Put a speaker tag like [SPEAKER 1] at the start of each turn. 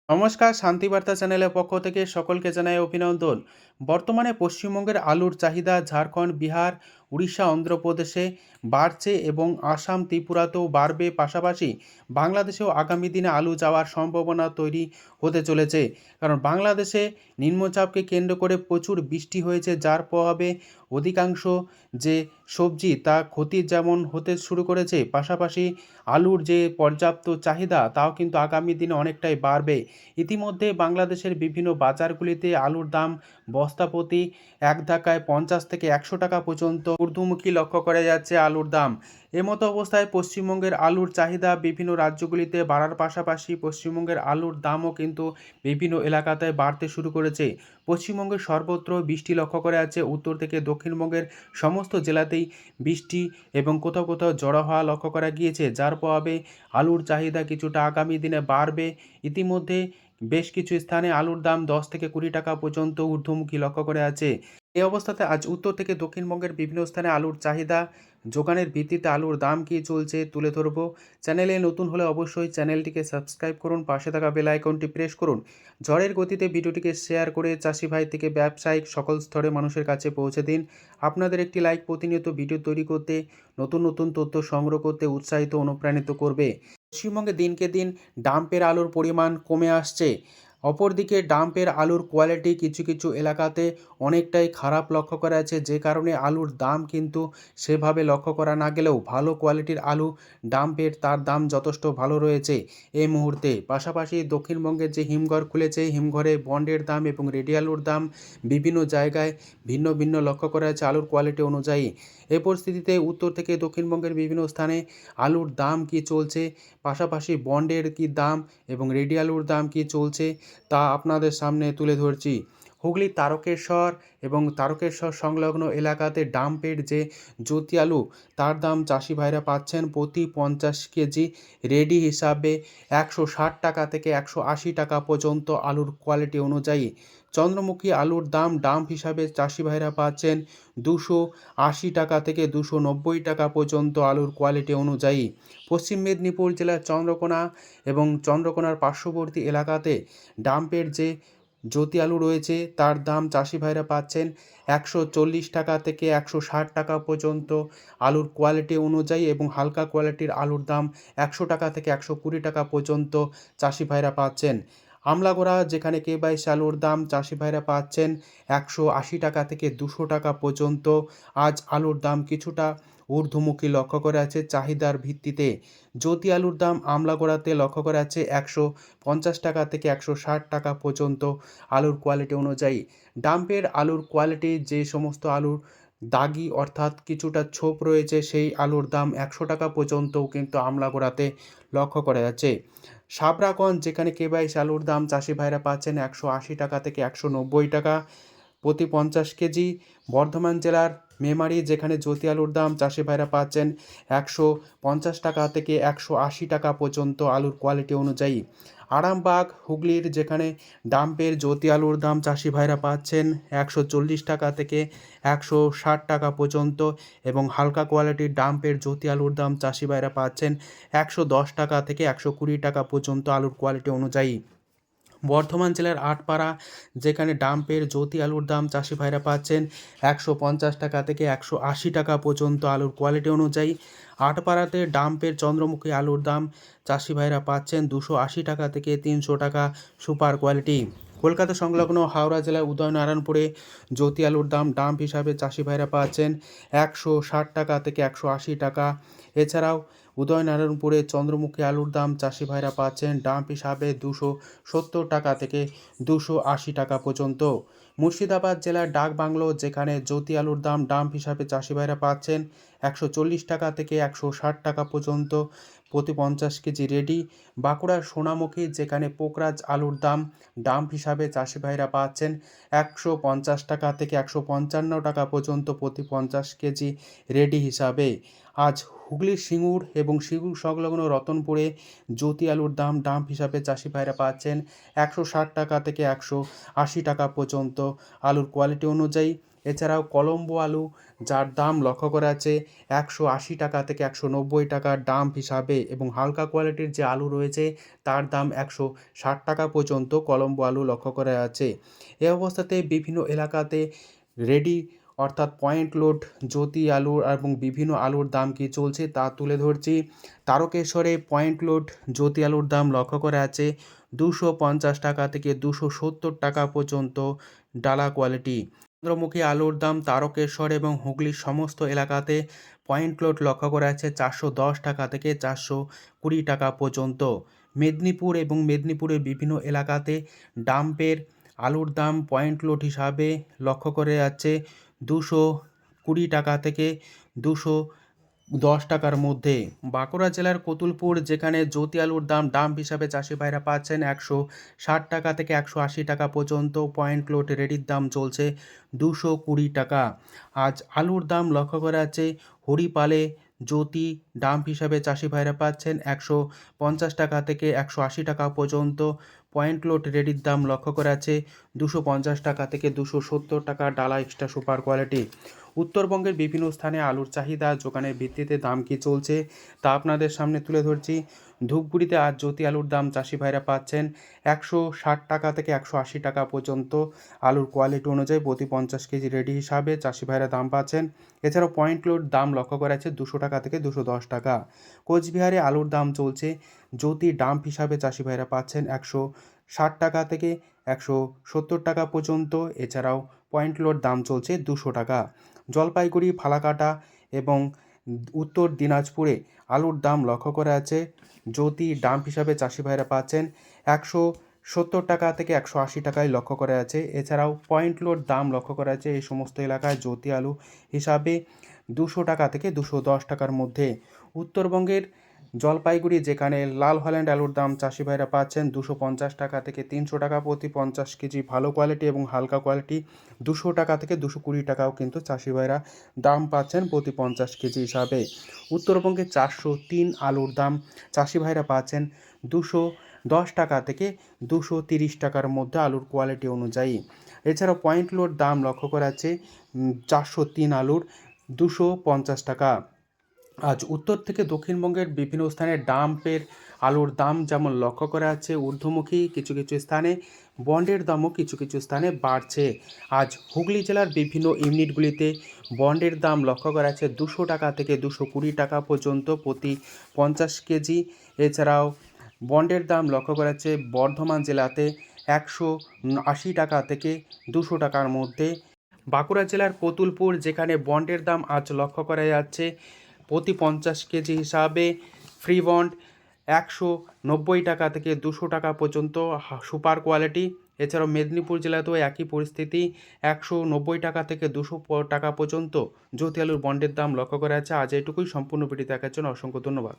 [SPEAKER 1] নমস্কার, শান্তিবার্তা চ্যানেলের পক্ষ থেকে সকলকে জানাই অভিনন্দন। বর্তমানে পশ্চিমবঙ্গের আলুর চাহিদা ঝাড়খণ্ড, বিহার, উড়িষ্যা, অন্ধ্রপ্রদেশে বাড়ছে এবং আসাম, ত্রিপুরাতেও বাড়বে। পাশাপাশি বাংলাদেশেও আগামী দিনে আলু যাওয়ার সম্ভাবনা তৈরি হতে চলেছে। কারণ বাংলাদেশে নিম্নচাপকে কেন্দ্র করে প্রচুর বৃষ্টি হয়েছে, যার প্রভাবে অধিকাংশ যে সবজি তা ক্ষতির যেমন হতে শুরু করেছে, পাশাপাশি আলুর যে পর্যাপ্ত চাহিদা তাও কিন্তু আগামী দিনে অনেকটাই বাড়বে। ইতিমধ্যে বাংলাদেশের বিভিন্ন বাজারগুলিতে আলুর দাম বস্তাপ্রতি এক ধাক্কায় ৫০ থেকে ১০০ টাকা পর্যন্ত ঊর্ধ্বমুখী লক্ষ্য করা যাচ্ছে আলুর দাম। এমতো অবস্থায় পশ্চিমবঙ্গের আলুর চাহিদা বিভিন্ন রাজ্যগুলিতে বাড়ার পাশাপাশি পশ্চিমবঙ্গের আলুর দামও কিন্তু বিভিন্ন এলাকাতে বাড়তে শুরু করেছে। পশ্চিমবঙ্গের সর্বত্র বৃষ্টি লক্ষ্য করা যাচ্ছে। উত্তর থেকে দক্ষিণবঙ্গের সমস্ত জেলাতেই বৃষ্টি এবং কোথাও কোথাও ঝড়ো হাওয়া লক্ষ্য করা গিয়েছে, যার প্রভাবে আলুর চাহিদা কিছুটা আগামী দিনে বাড়বে। ইতিমধ্যে বেশ কিছু স্থানে আলুর দাম ১০ থেকে ২০ টাকা পর্যন্ত ঊর্ধ্বমুখী লক্ষ্য করে আছে। এই অবস্থাতে আজ উত্তর থেকে দক্ষিণবঙ্গের বিভিন্ন স্থানে আলুর চাহিদা, যোগানের ভিত্তিতে আলুর দাম কী চলছে তুলে ধরব। চ্যানেলে নতুন হলে অবশ্যই চ্যানেলটিকে সাবস্ক্রাইব করুন, পাশে থাকা বেল আইকনটি প্রেস করুন। ঝড়ের গতিতে ভিডিওটিকে শেয়ার করে চাষি ভাই থেকে ব্যবসায়িক সকল স্তরে মানুষের কাছে পৌঁছে দিন। আপনাদের একটি লাইক প্রতিনিয়ত ভিডিও তৈরি করতে, নতুন নতুন তথ্য সংগ্রহ করতে উৎসাহিত অনুপ্রাণিত করবে। পশ্চিমবঙ্গে দিনকে দিন ডাম্পের আলুর পরিমাণ কমে আসছে। অপরদিকে ডাম্পের আলুর কোয়ালিটি কিছু কিছু এলাকাতে অনেকটাই খারাপ লক্ষ্য করা যাচ্ছে, যে কারণে আলুর দাম কিন্তু সেভাবে লক্ষ্য করা না গেলেও ভালো কোয়ালিটির আলু ডাম্পের তার দাম যথেষ্ট ভালো রয়েছে এই মুহূর্তে। পাশাপাশি দক্ষিণবঙ্গের যে হিমঘর খুলেছে, হিমঘরে বন্ডের দাম এবং রেডি আলুর দাম বিভিন্ন জায়গায় ভিন্ন ভিন্ন লক্ষ্য করা যাচ্ছে আলুর কোয়ালিটি অনুযায়ী। এই পরিস্থিতিতে উত্তর থেকে দক্ষিণবঙ্গের বিভিন্ন স্থানে আলুর দাম কী চলছে, পাশাপাশি বন্ডের কী দাম এবং রেডি আলুর দাম কী চলছে তা আপনাদের সামনে তুলে ধরছি। হুগলির তারকেশ্বর এবং তারকেশ্বর সংলগ্ন এলাকাতে ডাম্পের যে জ্যোতি আলু তার দাম চাষি ভাইরা পাচ্ছেন প্রতি ৫০ কেজি রেডি হিসাবে ১৬০ টাকা থেকে ১৮০ টাকা পর্যন্ত আলুর কোয়ালিটি অনুযায়ী। চন্দ্রমুখী আলুর দাম ডাম্প হিসাবে চাষি ভাইরা পাচ্ছেন ২৮০ টাকা থেকে ২৯০ টাকা পর্যন্ত আলুর কোয়ালিটি অনুযায়ী। পশ্চিম মেদিনীপুর জেলার চন্দ্রকোনা এবং চন্দ্রকোনার পার্শ্ববর্তী এলাকাতে ডাম্পের যে জ্যোতি আলু রয়েছে তার দাম চাষি ভাইরা পাচ্ছেন ১৪০ টাকা থেকে ১৬০ টাকা পর্যন্ত আলুর কোয়ালিটি অনুযায়ী, এবং হালকা কোয়ালিটির আলুর দাম ১০০ টাকা থেকে ১২০ টাকা পর্যন্ত চাষি ভাইরা পাচ্ছেন। আমলাগোড়া যেখানে কে-22 আলুর দাম চাষি ভাইরা পাচ্ছেন ১৮০ টাকা থেকে ২০০ টাকা পর্যন্ত। আজ আলুর দাম কিছুটা ঊর্ধ্বমুখী লক্ষ্য করা আছে চাহিদার ভিত্তিতে। জ্যোতি আলুর দাম আমলাগোড়াতে লক্ষ্য করা আছে ১৫০ টাকা থেকে ১৬০ টাকা পর্যন্ত আলুর কোয়ালিটি অনুযায়ী। ডাম্পের আলুর কোয়ালিটি যে সমস্ত আলুর দাগি অর্থাৎ কিছুটা ছোপ রয়েছে সেই আলুর দাম ১০০ টাকা পর্যন্তও কিন্তু আমলাগোড়াতে লক্ষ্য করা যাচ্ছে। সাবরাগঞ্জ যেখানে কে-22 আলুর দাম চাষি ভাইরা পাচ্ছেন ১৮০ টাকা থেকে ১৯০ টাকা প্রতি ৫০ কেজি। বর্ধমান জেলার মেমারি যেখানে জ্যোতি আলুর দাম চাষি ভাইরা পাচ্ছেন ১৫০ টাকা থেকে ১৮০ টাকা পর্যন্ত আলুর কোয়ালিটি অনুযায়ী। আরামবাগ হুগলির যেখানে ডাম্পের জ্যোতি আলুর দাম চাষি ভাইরা পাচ্ছেন ১৪০ টাকা থেকে ১৬০ টাকা পর্যন্ত, এবং হালকা কোয়ালিটির ডাম্পের জ্যোতি আলুর দাম চাষি ভাইরা পাচ্ছেন ১১০ টাকা থেকে ১২০ টাকা পর্যন্ত আলুর কোয়ালিটি অনুযায়ী। বর্ধমান জেলার আটপাড়া যেখানে ডাম্পের জ্যোতি আলুর দাম চাষি ভাইরা পাচ্ছেন ১৫০ টাকা থেকে ১৮০ টাকা পর্যন্ত আলুর কোয়ালিটি অনুযায়ী। আটপাড়াতে ডাম্পের চন্দ্রমুখী আলুর দাম চাষি ভাইরা পাচ্ছেন ২৮০ টাকা থেকে ৩০০ টাকা সুপার কোয়ালিটি। কলকাতা সংলগ্ন হাওড়া জেলার উদয়নারায়ণপুরে জ্যোতি আলুর দাম ডাম্প হিসাবে চাষি ভাইরা পাচ্ছেন ১৬০ টাকা থেকে ১৮০ টাকা। এছাড়াও উদয়নারায়ণপুরে চন্দ্রমুখী আলুর দাম চাষি ভাইরা পাচ্ছেন ডাম্প হিসাবে ২৭০ টাকা থেকে ২৮০ টাকা পর্যন্ত। মুর্শিদাবাদ জেলার ডাকবাংলো যেখানে জ্যোতি আলুর দাম ডাম্প হিসাবে চাষি ভাইরা পাচ্ছেন ১৪০ টাকা থেকে ১৬০ টাকা পর্যন্ত প্রতি ৫০ কেজি রেডি। বাঁকুড়ার সোনামুখী যেখানে পোকরাজ আলুর দাম ডাম্প হিসাবে চাষি ভাইরা পাচ্ছেন ১৫০ টাকা থেকে ১৫৫ টাকা পর্যন্ত প্রতি ৫০ কেজি রেডি হিসাবে। আজ হুগলির সিঙ্গুর এবং সিঙ্গুর সংলগ্ন রতনপুরে জ্যোতি আলুর দাম ডাম্প হিসাবে চাষি ভাইরা পাচ্ছেন ১৬০ টাকা থেকে ১৮০ টাকা পর্যন্ত আলুর কোয়ালিটি অনুযায়ী। এছাড়াও কলম্বো আলু, যার দাম লক্ষ্য করা আছে 180 টাকা থেকে 190 টাকা ডাম্প হিসাবে, এবং হালকা কোয়ালিটির যে আলু রয়েছে তার দাম 160 টাকা পর্যন্ত কলম্বো আলু লক্ষ্য করা আছে। এ অবস্থাতে বিভিন্ন এলাকাতে রেডি অর্থাৎ পয়েন্ট লোড জ্যোতি আলু এবং বিভিন্ন আলুর দাম কী চলছে তা তুলে ধরছি। তারকেশ্বরে পয়েন্ট লোড জ্যোতি আলুর দাম লক্ষ্য করা আছে 250 টাকা থেকে 270 টাকা পর্যন্ত ডালা কোয়ালিটি। চন্দ্রমুখী আলুর দাম তারকেশ্বর এবং হুগলির সমস্ত এলাকাতে পয়েন্ট লোড লক্ষ্য করা আছে 410 টাকা থেকে 420 টাকা পর্যন্ত। মেদিনীপুর এবং মেদিনীপুরের বিভিন্ন এলাকাতে ডাম্পের আলুর দাম পয়েন্ট লোড হিসাবে লক্ষ্য করে যাচ্ছে 220 টাকা থেকে 210 টাকার মধ্যে। বাঁকুড়া জেলার কতুলপুর, যেখানে জ্যোতি আলুর দাম ডাম্প হিসাবে চাষি ভাইরা পাচ্ছেন 160 টাকা থেকে 180 টাকা পর্যন্ত। পয়েন্ট লোড রেডির দাম চলছে 220 টাকা। আজ আলুর দাম লক্ষ্য করা যাচ্ছে হরিপালে জ্যোতি ডাম্প হিসাবে চাষি ভাইরা পাচ্ছেন 150 টাকা থেকে 180 টাকা পর্যন্ত। পয়েন্ট লোড রেডির দাম লক্ষ্য করা আছে 250 টাকা থেকে 270 টাকা ডালা এক্সট্রা সুপার কোয়ালিটি। উত্তরবঙ্গের বিভিন্ন স্থানে আলুর চাহিদা যোগানের ভিত্তিতে দাম কী চলছে তা আপনাদের সামনে তুলে ধরছি। ধূপগুড়িতে আজ জ্যোতি আলুর দাম চাষি ভাইরা পাচ্ছেন 160 টাকা থেকে 180 টাকা পর্যন্ত। আলুর কোয়ালিটি অনুযায়ী প্রতি 50 কেজি রেডি হিসাবে চাষি ভাইরা দাম পাচ্ছেন। এছাড়াও পয়েন্ট লোড দাম লক্ষ্য করা আছে 200 টাকা থেকে 210 টাকা। কোচবিহারে আলুর দাম চলছে জ্যোতি ডাম্প হিসাবে চাষি ভাইরা পাচ্ছেন 160 টাকা থেকে 170 টাকা পর্যন্ত। এছাড়াও পয়েন্ট লোড দাম চলছে 200 টাকা। জলপাইগুড়ি, ফালাকাটা এবং উত্তর দিনাজপুরে আলুর দাম লক্ষ্য করা আছে জ্যোতি ডাম্প হিসাবে চাষি ভাইরা পাচ্ছেন 170 টাকা থেকে 180 টাকায় লক্ষ্য করা আছে। এছাড়াও পয়েন্ট লোড দাম লক্ষ্য করা আছে এই সমস্ত এলাকায় জ্যোতি আলু হিসাবে 200 টাকা থেকে 210 টাকার মধ্যে। উত্তরবঙ্গের জলপাইগুড়ি, যেখানে লাল হল্যান্ড আলুর দাম চাষি ভাইরা পাচ্ছেন 250 টাকা থেকে 300 টাকা প্রতি 50 কেজি ভালো কোয়ালিটি, এবং হালকা কোয়ালিটি 200 টাকা থেকে 220 টাকাও কিন্তু চাষি ভাইরা দাম পাচ্ছেন প্রতি 50 কেজি হিসাবে। উত্তরবঙ্গে 403 আলুর দাম চাষি ভাইরা পাচ্ছেন 210 টাকা থেকে 230 টাকার মধ্যে আলুর কোয়ালিটি অনুযায়ী। এছাড়াও পয়েন্ট লোড দাম লক্ষ্য করা আছে 403 আলুর 250 টাকা। আজ উত্তর থেকে দক্ষিণবঙ্গের বিভিন্ন স্থানে ডাম্পের আলুর দাম যেমন লক্ষ্য করা যাচ্ছে ঊর্ধ্বমুখী, কিছু কিছু স্থানে বন্ডের দামও কিছু কিছু স্থানে বাড়ছে। আজ হুগলি জেলার বিভিন্ন ইউনিটগুলিতে বন্ডের দাম লক্ষ্য করা যাচ্ছে 200 টাকা থেকে 220 টাকা পর্যন্ত প্রতি 50 কেজি। এছাড়াও বন্ডের দাম লক্ষ্য করা যাচ্ছে বর্ধমান জেলাতে 180 টাকা থেকে 200 টাকার মধ্যে। বাঁকুড়া জেলার কতুলপুর, যেখানে বন্ডের দাম আজ লক্ষ্য করা যাচ্ছে প্রতি 50 কেজি হিসাবে ফ্রি বন্ড 190 টাকা থেকে 200 টাকা পর্যন্ত সুপার কোয়ালিটি। এছাড়াও মেদিনীপুর জেলাতেও একই পরিস্থিতি 190 টাকা থেকে 200 টাকা পর্যন্ত জ্যোতি আলুর বন্ডের দাম লক্ষ্য করা যাচ্ছে। আজ এটুকুই। সম্পূর্ণ ভিডিও দেখার জন্য অসংখ্য ধন্যবাদ।